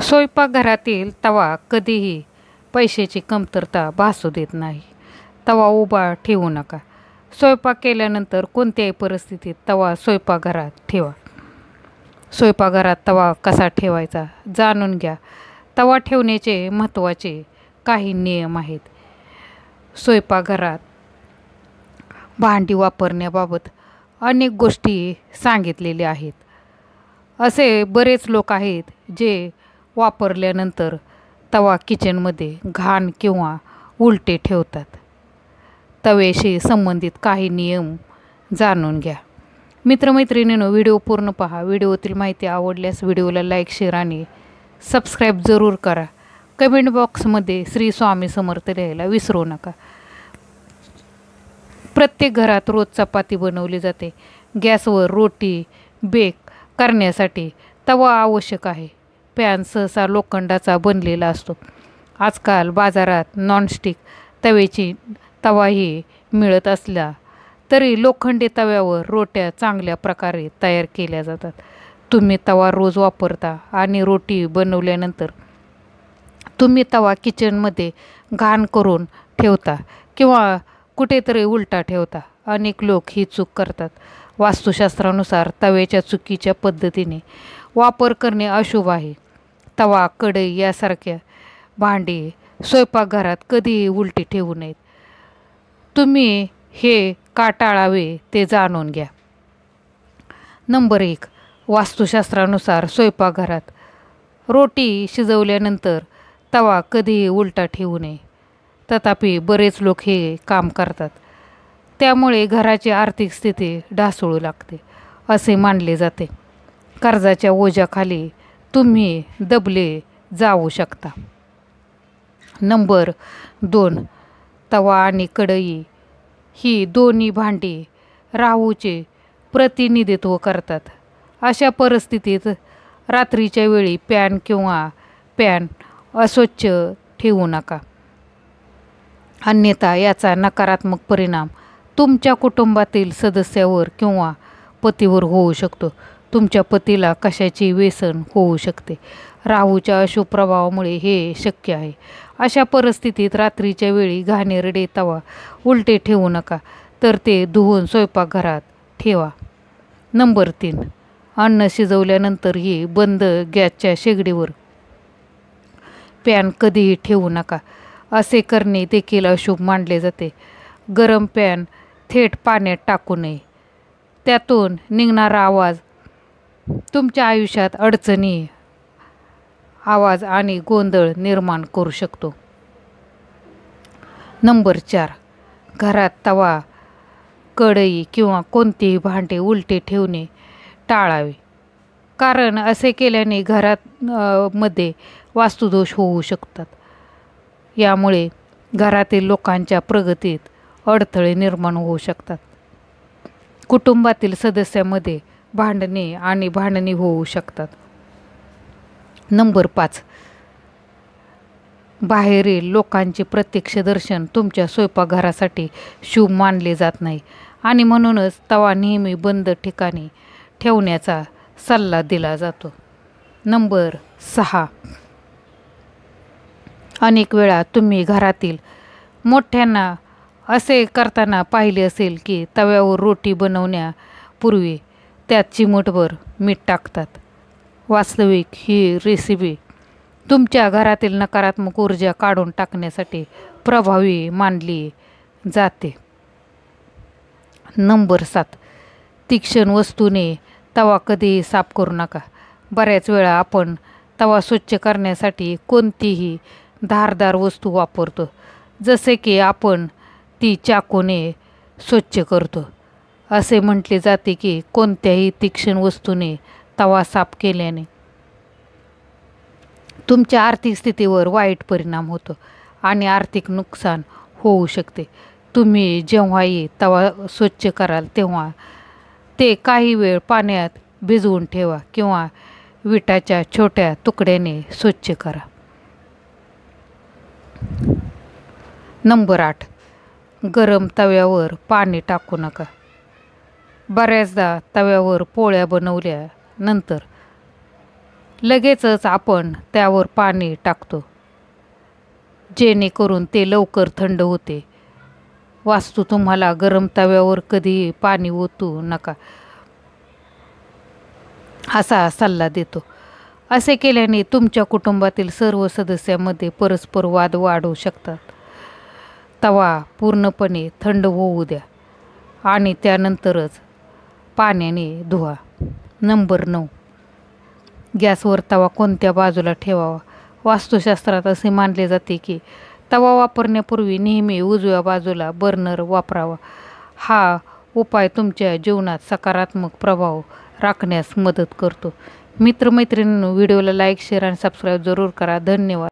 स्वयंपाकघरातील तवा कधीही पैशाची कमतरता भासू देत नाही. तवा उभा ठेवू नका. स्वयंपाक केल्यानंतर कोणत्याही परिस्थितीत तवा स्वयंपाकघरात ठेवा. स्वयंपाकघरात तवा कसा ठेवायचा जाणून घ्या. तवा ठेवण्याचे महत्त्वाचे काही नियम आहेत. स्वयंपाकघरात भांडी वापरण्याबाबत अनेक गोष्टी सांगितलेल्या आहेत. असे बरेच लोक आहेत जे वापरल्यानंतर तवा किचनमध्ये घाण किंवा उलटे ठेवतात. तव्याशी संबंधित काही नियम जाणून घ्या. मित्रमैत्रिणींनो, व्हिडिओ पूर्ण पहा. व्हिडिओतील माहिती आवडल्यास व्हिडिओला लाईक, शेअर आणि सबस्क्राईब जरूर करा. कमेंट बॉक्समध्ये श्री स्वामी समर्थ लिहायला विसरू नका. प्रत्येक घरात रोज चपाती बनवली जाते. गॅसवर रोटी बेक करण्यासाठी तवा आवश्यक आहे. पॅन सहसा लोखंडाचा बनलेला असतो. आजकाल बाजारात नॉनस्टिक तवाही मिळत असला तरी लोखंडी तव्यावर रोट्या चांगल्या प्रकारे तयार केल्या जातात. तुम्ही तवा रोज वापरता आणि रोटी बनवल्यानंतर तुम्ही तवा किचनमध्ये घाण करून ठेवता किंवा कुठेतरी उलटा ठेवता. अनेक लोक ही चूक करतात. वास्तुशास्त्रानुसार तव्याच्या चुकीच्या पद्धतीने वापर करणे अशुभ आहे. तवा, कढई यासारख्या भांडी स्वयंपाकघरात कधीही उलटी ठेवू नयेत. तुम्ही हे का टाळावे ते जाणून घ्या. नंबर 1. वास्तुशास्त्रानुसार स्वयंपाकघरात रोटी शिजवल्यानंतर तवा कधीही उलटा ठेवू नये. तथापि बरेच लोक हे काम करतात. त्यामुळे घराची आर्थिक स्थिती ढासळू लागते असे मानले जाते. कर्जाच्या ओझ्याखाली तुम्ही दबले जाऊ शकता. नंबर 2. तवा आणि कढई ही दोन्ही भांडी राहूचे प्रतिनिधित्व करतात. अशा परिस्थितीत रात्रीच्या वेळी पॅन अस्वच्छ ठेवू नका. अन्यथा याचा नकारात्मक परिणाम तुमच्या कुटुंबातील सदस्यावर किंवा पतीवर होऊ शकतो. तुमच्या पतीला कशाचे व्यसन होऊ शकते. राहूच्या अशुभ प्रभावामुळे हे शक्य आहे. अशा परिस्थितीत रात्रीच्या वेळी घाणेरडे तवा उलटे ठेवू नका, तर ते धुवून स्वयंपाकघरात ठेवा. नंबर 3. अन्न शिजवल्यानंतरही बंद गॅसच्या शेगडीवर पॅन कधीही ठेवू नका. असे करणे देखील अशुभ मानले जाते. गरम पॅन थेट पाण्यात टाकू नये. त्यातून निघणारा आवाज तुमच्या आयुष्यात अडचणी, आवाज आणि गोंधळ निर्माण करू शकतो. नंबर 4. घरात तवा, कढई किंवा कोणतेही भांडे उलटे ठेवणे टाळावे. कारण असे केल्याने मध्ये वास्तुदोष होऊ शकतात. यामुळे घरातील लोकांच्या प्रगतीत अडथळे निर्माण होऊ शकतात. कुटुंबातील सदस्यामध्ये भांडणे होऊ शकतात. नंबर 5. बाहेरील लोकांचे प्रत्यक्ष दर्शन तुमच्या स्वयंपाकघरासाठी शुभ मानले जात नाही आणि म्हणूनच तवा नेहमी बंद ठिकाणी ठेवण्याचा सल्ला दिला जातो. नंबर 6. अनेक वेळा तुम्ही घरातील मोठ्यांना असे करताना पाहिले असेल की तव्यावर रोटी बनवण्यापूर्वी त्यात चिमूटभर मीठ टाकतात. वास्तविक ही रेसिपी तुमच्या घरातील नकारात्मक ऊर्जा काढून टाकण्यासाठी प्रभावी मानली जाते. नंबर 7. तीक्ष्ण वस्तूने तवा कधीही साफ करू नका. बऱ्याच वेळा आपण तवा स्वच्छ करण्यासाठी कोणतीही धारदार वस्तू वापरतो, जसे की आपण ती चाकूने स्वच्छ करतो. असे म्हटले जाते की कोणत्याही तीक्ष्ण वस्तूने तवा साफ केल्याने तुमच्या आर्थिक स्थितीवर वाईट परिणाम होतो आणि आर्थिक नुकसान होऊ शकते. तुम्ही जेव्हाही तवा स्वच्छ कराल तेव्हा ते काही वेळ पाण्यात भिजवून ठेवा किंवा विटाच्या छोट्या तुकड्याने स्वच्छ करा. नंबर 8. गरम तव्यावर पाणी टाकू नका. बऱ्याचदा तव्यावर पोळ्या बनवल्यानंतर लगेचच आपण त्यावर पाणी टाकतो, जेणेकरून ते लवकर थंड होते. वास्तू तुम्हाला गरम तव्यावर कधीही पाणी ओतू नका असा सल्ला देतो. असे केल्याने तुमच्या कुटुंबातील सर्व सदस्यांमध्ये परस्पर वाद वाढू शकतात. तवा पूर्णपणे थंड होऊ द्या आणि त्यानंतरच पाण्याने धुवा. नंबर 9. गॅसवर तवा कोणत्या बाजूला ठेवावा? वास्तुशास्त्रात असे मानले जाते की तवा वापरण्यापूर्वी नेहमी उजव्या बाजूला बर्नर वापरावा. हा उपाय तुमच्या जीवनात सकारात्मक प्रभाव राखण्यास मदत करतो. मित्रमैत्रिणींनो, व्हिडिओला लाईक, शेअर आणि सबस्क्राईब जरूर करा. धन्यवाद.